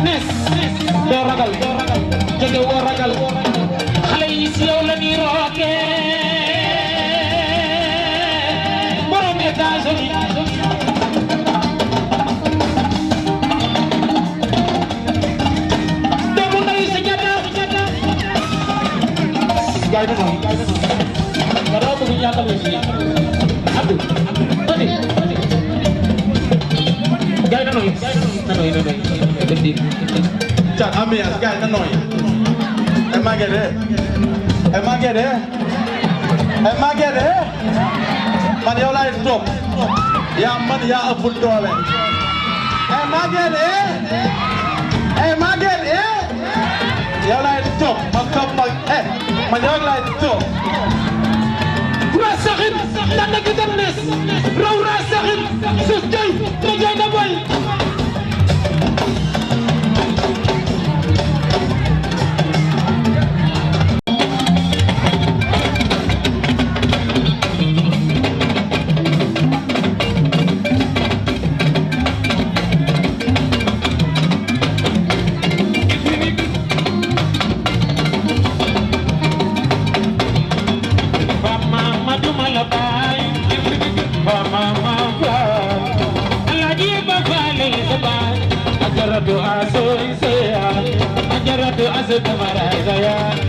Ness doo ragal jege woo ragal xale yi si yow la ñuy rooke borom États-Unis doomu nday sa jata gaay na noonu nga raw bëgg ñaata la ci Abdou Tony gaay na noonu Thiate ambiance gars yi na nooy Maguette man yow laay topp yaa man yaa ëpp doole Maguette yow laay topp man yow laay topp Ra saxin dana ki dem Ness raw ra saxin sus joy na joy na boy Ajaratu aso isaya, ajaratu aso tamaraya.